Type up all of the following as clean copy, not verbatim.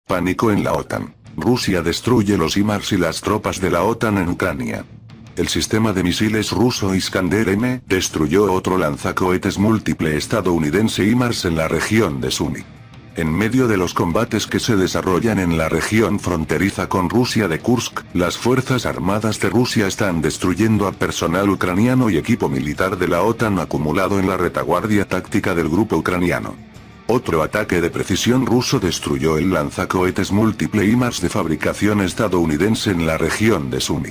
Pánico en la OTAN. Rusia destruye los HIMARS y las tropas de la OTAN en Ucrania. El sistema de misiles ruso Iskander-M destruyó otro lanzacohetes múltiple estadounidense HIMARS en la región de Sumy. En medio de los combates que se desarrollan en la región fronteriza con Rusia de Kursk, las fuerzas armadas de Rusia están destruyendo a personal ucraniano y equipo militar de la OTAN acumulado en la retaguardia táctica del grupo ucraniano. Otro ataque de precisión ruso destruyó el lanzacohetes múltiple HIMARS de fabricación estadounidense en la región de Sumy.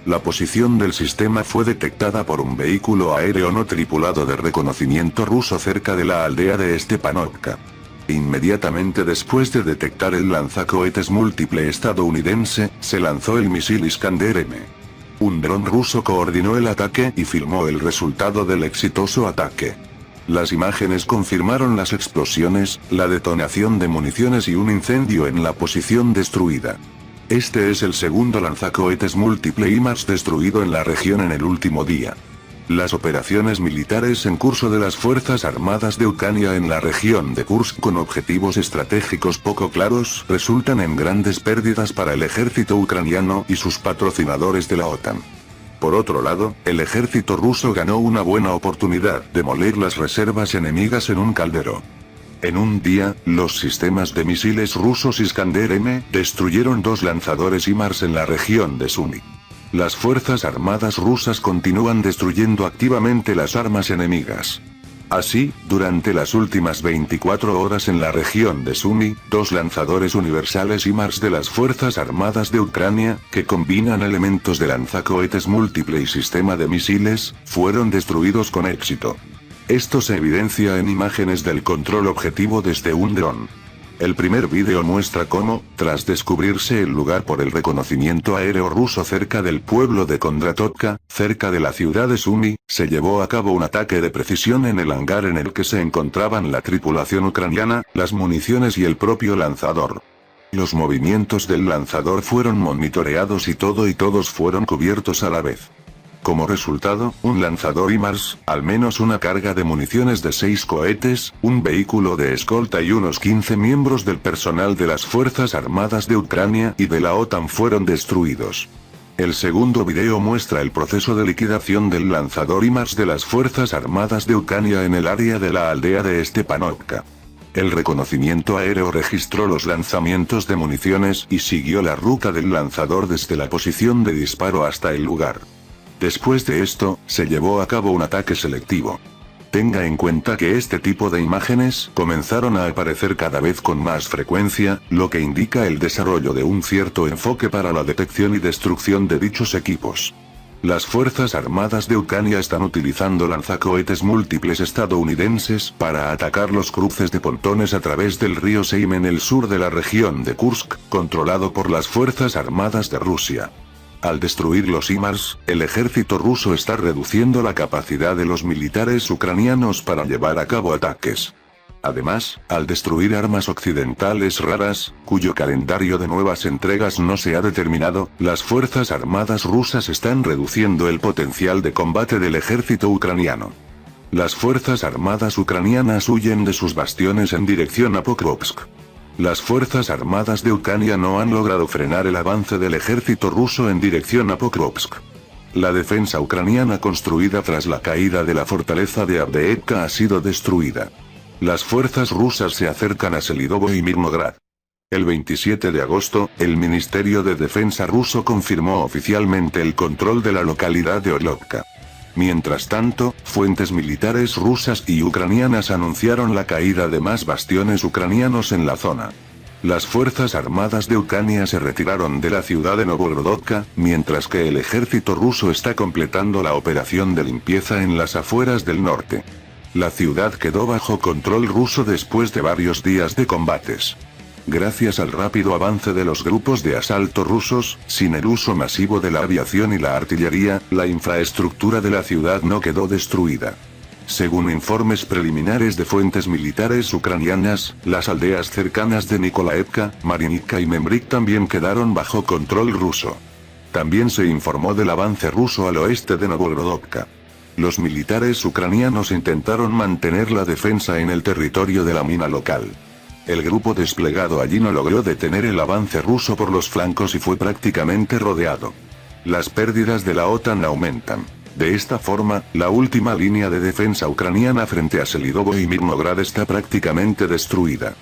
La posición del sistema fue detectada por un vehículo aéreo no tripulado de reconocimiento ruso cerca de la aldea de Stepanovka. Inmediatamente después de detectar el lanzacohetes múltiple estadounidense, se lanzó el misil Iskander-M. Un dron ruso coordinó el ataque y filmó el resultado del exitoso ataque. Las imágenes confirmaron las explosiones, la detonación de municiones y un incendio en la posición destruida. Este es el segundo lanzacohetes múltiple HIMARS destruido en la región en el último día. Las operaciones militares en curso de las Fuerzas Armadas de Ucrania en la región de Kursk con objetivos estratégicos poco claros resultan en grandes pérdidas para el ejército ucraniano y sus patrocinadores de la OTAN. Por otro lado, el ejército ruso ganó una buena oportunidad de moler las reservas enemigas en un caldero. En un día, los sistemas de misiles rusos Iskander-M destruyeron 2 lanzadores HIMARS en la región de Sumy. Las fuerzas armadas rusas continúan destruyendo activamente las armas enemigas. Así, durante las últimas 24 horas en la región de Sumy, 2 lanzadores universales HIMARS de las Fuerzas Armadas de Ucrania, que combinan elementos de lanzacohetes múltiple y sistema de misiles, fueron destruidos con éxito. Esto se evidencia en imágenes del control objetivo desde un dron. El primer vídeo muestra cómo, tras descubrirse el lugar por el reconocimiento aéreo ruso cerca del pueblo de Kondratovka, cerca de la ciudad de Sumy, se llevó a cabo un ataque de precisión en el hangar en el que se encontraban la tripulación ucraniana, las municiones y el propio lanzador. Los movimientos del lanzador fueron monitoreados y todos fueron cubiertos a la vez. Como resultado, un lanzador HIMARS, al menos una carga de municiones de 6 cohetes, un vehículo de escolta y unos 15 miembros del personal de las Fuerzas Armadas de Ucrania y de la OTAN fueron destruidos. El segundo video muestra el proceso de liquidación del lanzador HIMARS de las Fuerzas Armadas de Ucrania en el área de la aldea de Stepanovka. El reconocimiento aéreo registró los lanzamientos de municiones y siguió la ruta del lanzador desde la posición de disparo hasta el lugar. Después de esto, se llevó a cabo un ataque selectivo. Tenga en cuenta que este tipo de imágenes comenzaron a aparecer cada vez con más frecuencia, lo que indica el desarrollo de un cierto enfoque para la detección y destrucción de dichos equipos. Las Fuerzas Armadas de Ucrania están utilizando lanzacohetes múltiples estadounidenses para atacar los cruces de pontones a través del río Seym en el sur de la región de Kursk, controlado por las Fuerzas Armadas de Rusia. Al destruir los HIMARS, el ejército ruso está reduciendo la capacidad de los militares ucranianos para llevar a cabo ataques. Además, al destruir armas occidentales raras, cuyo calendario de nuevas entregas no se ha determinado, las fuerzas armadas rusas están reduciendo el potencial de combate del ejército ucraniano. Las fuerzas armadas ucranianas huyen de sus bastiones en dirección a Pokrovsk. Las fuerzas armadas de Ucrania no han logrado frenar el avance del ejército ruso en dirección a Pokrovsk. La defensa ucraniana construida tras la caída de la fortaleza de Avdiivka ha sido destruida. Las fuerzas rusas se acercan a Selidovo y Mirnograd. El 27 de agosto, el Ministerio de Defensa ruso confirmó oficialmente el control de la localidad de Orlovka. Mientras tanto, fuentes militares rusas y ucranianas anunciaron la caída de más bastiones ucranianos en la zona. Las fuerzas armadas de Ucrania se retiraron de la ciudad de Novogorodovka, mientras que el ejército ruso está completando la operación de limpieza en las afueras del norte. La ciudad quedó bajo control ruso después de varios días de combates. Gracias al rápido avance de los grupos de asalto rusos, sin el uso masivo de la aviación y la artillería, la infraestructura de la ciudad no quedó destruida. Según informes preliminares de fuentes militares ucranianas, las aldeas cercanas de Nikolaevka, Marinivka y Membrik también quedaron bajo control ruso. También se informó del avance ruso al oeste de Novogorodovka. Los militares ucranianos intentaron mantener la defensa en el territorio de la mina local. El grupo desplegado allí no logró detener el avance ruso por los flancos y fue prácticamente rodeado. Las pérdidas de la OTAN aumentan. De esta forma, la última línea de defensa ucraniana frente a Selidovo y Mirnograd está prácticamente destruida.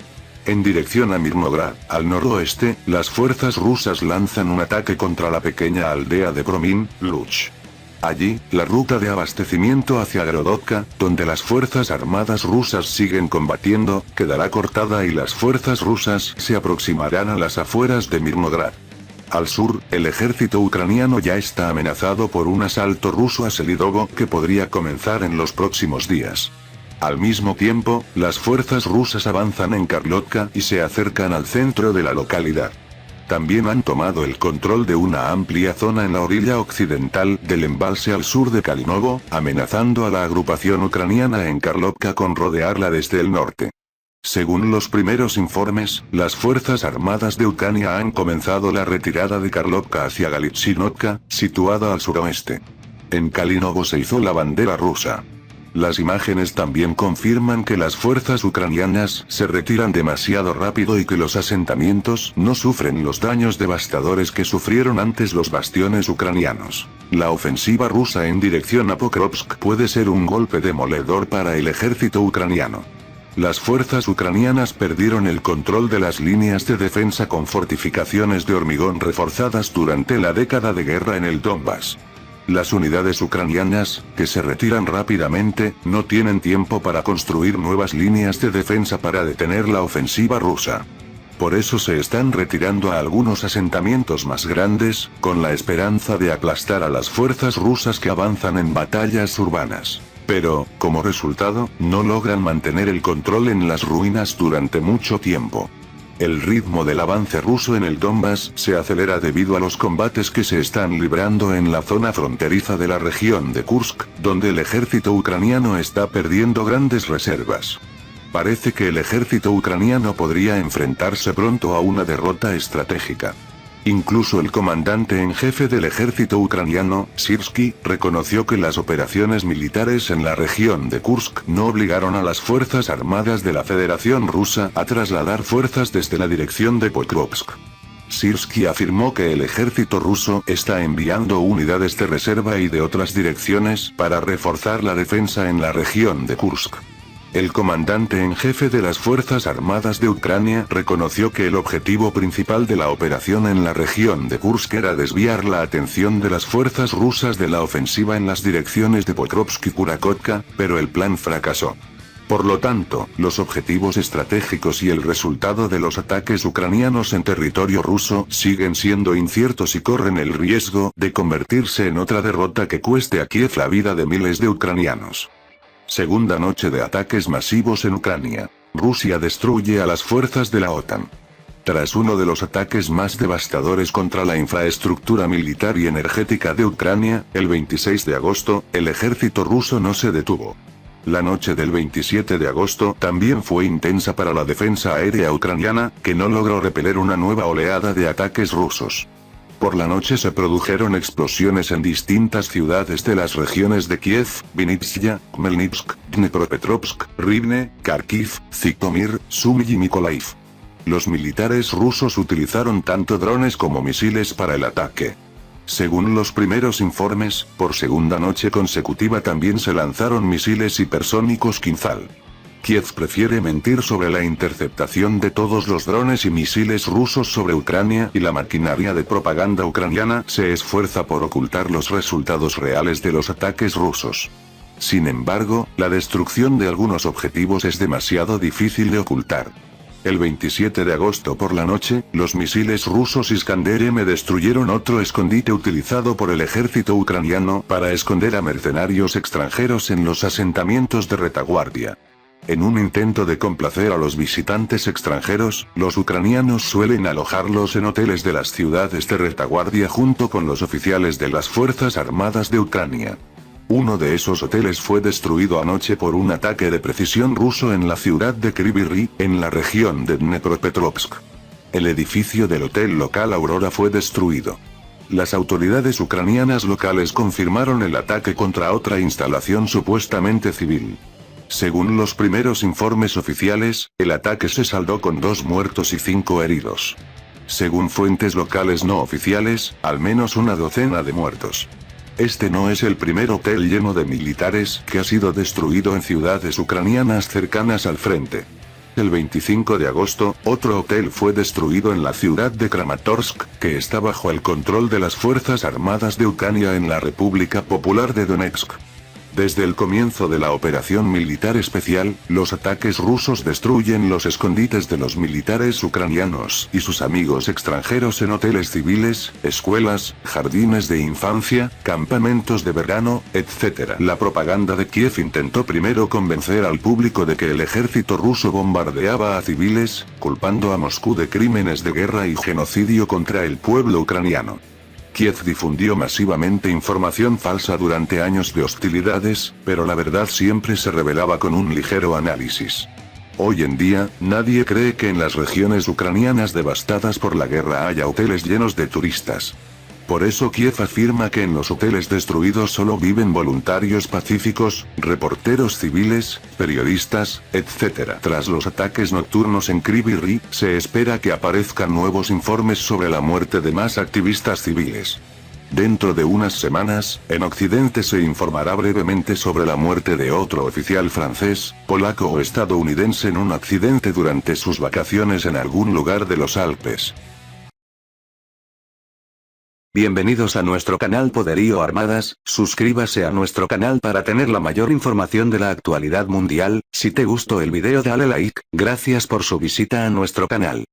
En dirección a Mirnograd, al noroeste, las fuerzas rusas lanzan un ataque contra la pequeña aldea de Promin, Luch. Allí, la ruta de abastecimiento hacia Grodovka, donde las fuerzas armadas rusas siguen combatiendo, quedará cortada y las fuerzas rusas se aproximarán a las afueras de Mirnograd. Al sur, el ejército ucraniano ya está amenazado por un asalto ruso a Selidovo que podría comenzar en los próximos días. Al mismo tiempo, las fuerzas rusas avanzan en Karlovka y se acercan al centro de la localidad. También han tomado el control de una amplia zona en la orilla occidental del embalse al sur de Kalinovo, amenazando a la agrupación ucraniana en Karlovka con rodearla desde el norte. Según los primeros informes, las fuerzas armadas de Ucrania han comenzado la retirada de Karlovka hacia Galitsinovka, situada al suroeste. En Kalinovo se izó la bandera rusa. Las imágenes también confirman que las fuerzas ucranianas se retiran demasiado rápido y que los asentamientos no sufren los daños devastadores que sufrieron antes los bastiones ucranianos. La ofensiva rusa en dirección a Pokrovsk puede ser un golpe demoledor para el ejército ucraniano. Las fuerzas ucranianas perdieron el control de las líneas de defensa con fortificaciones de hormigón reforzadas durante la década de guerra en el Donbass. Las unidades ucranianas, que se retiran rápidamente, no tienen tiempo para construir nuevas líneas de defensa para detener la ofensiva rusa. Por eso se están retirando a algunos asentamientos más grandes, con la esperanza de aplastar a las fuerzas rusas que avanzan en batallas urbanas. Pero, como resultado, no logran mantener el control en las ruinas durante mucho tiempo. El ritmo del avance ruso en el Donbass se acelera debido a los combates que se están librando en la zona fronteriza de la región de Kursk, donde el ejército ucraniano está perdiendo grandes reservas. Parece que el ejército ucraniano podría enfrentarse pronto a una derrota estratégica. Incluso el comandante en jefe del ejército ucraniano, Sirsky, reconoció que las operaciones militares en la región de Kursk no obligaron a las fuerzas armadas de la Federación Rusa a trasladar fuerzas desde la dirección de Pokrovsk. Sirsky afirmó que el ejército ruso está enviando unidades de reserva y de otras direcciones para reforzar la defensa en la región de Kursk. El comandante en jefe de las Fuerzas Armadas de Ucrania reconoció que el objetivo principal de la operación en la región de Kursk era desviar la atención de las fuerzas rusas de la ofensiva en las direcciones de Pokrovsk y Kurakotka, pero el plan fracasó. Por lo tanto, los objetivos estratégicos y el resultado de los ataques ucranianos en territorio ruso siguen siendo inciertos y corren el riesgo de convertirse en otra derrota que cueste a Kiev la vida de miles de ucranianos. Segunda noche de ataques masivos en Ucrania. Rusia destruye a las fuerzas de la OTAN. Tras uno de los ataques más devastadores contra la infraestructura militar y energética de Ucrania, el 26 de agosto, el ejército ruso no se detuvo. La noche del 27 de agosto también fue intensa para la defensa aérea ucraniana, que no logró repeler una nueva oleada de ataques rusos. Por la noche se produjeron explosiones en distintas ciudades de las regiones de Kiev, Vinnytsia, Khmelnytsk, Dnepropetrovsk, Rivne, Kharkiv, Zhytomyr, Sumy y Mykolaiv. Los militares rusos utilizaron tanto drones como misiles para el ataque. Según los primeros informes, por segunda noche consecutiva también se lanzaron misiles hipersónicos Kinzhal. Kiev prefiere mentir sobre la interceptación de todos los drones y misiles rusos sobre Ucrania y la maquinaria de propaganda ucraniana se esfuerza por ocultar los resultados reales de los ataques rusos. Sin embargo, la destrucción de algunos objetivos es demasiado difícil de ocultar. El 27 de agosto por la noche, los misiles rusos Iskander-M destruyeron otro escondite utilizado por el ejército ucraniano para esconder a mercenarios extranjeros en los asentamientos de retaguardia. En un intento de complacer a los visitantes extranjeros, los ucranianos suelen alojarlos en hoteles de las ciudades de retaguardia junto con los oficiales de las Fuerzas Armadas de Ucrania. Uno de esos hoteles fue destruido anoche por un ataque de precisión ruso en la ciudad de Kryvyi Rih, en la región de Dnepropetrovsk. El edificio del hotel local Aurora fue destruido. Las autoridades ucranianas locales confirmaron el ataque contra otra instalación supuestamente civil. Según los primeros informes oficiales, el ataque se saldó con 2 muertos y 5 heridos. Según fuentes locales no oficiales, al menos una docena de muertos. Este no es el primer hotel lleno de militares que ha sido destruido en ciudades ucranianas cercanas al frente. El 25 de agosto, otro hotel fue destruido en la ciudad de Kramatorsk, que está bajo el control de las Fuerzas Armadas de Ucrania en la República Popular de Donetsk. Desde el comienzo de la operación militar especial, los ataques rusos destruyen los escondites de los militares ucranianos y sus amigos extranjeros en hoteles civiles, escuelas, jardines de infancia, campamentos de verano, etc. La propaganda de Kiev intentó primero convencer al público de que el ejército ruso bombardeaba a civiles, culpando a Moscú de crímenes de guerra y genocidio contra el pueblo ucraniano. Kiev difundió masivamente información falsa durante años de hostilidades, pero la verdad siempre se revelaba con un ligero análisis. Hoy en día, nadie cree que en las regiones ucranianas devastadas por la guerra haya hoteles llenos de turistas. Por eso Kiev afirma que en los hoteles destruidos solo viven voluntarios pacíficos, reporteros civiles, periodistas, etc. Tras los ataques nocturnos en Kryvyi Rih, se espera que aparezcan nuevos informes sobre la muerte de más activistas civiles. Dentro de unas semanas, en Occidente se informará brevemente sobre la muerte de otro oficial francés, polaco o estadounidense en un accidente durante sus vacaciones en algún lugar de los Alpes. Bienvenidos a nuestro canal Poderío Armadas, suscríbase a nuestro canal para tener la mayor información de la actualidad mundial. Si te gustó el video dale like, gracias por su visita a nuestro canal.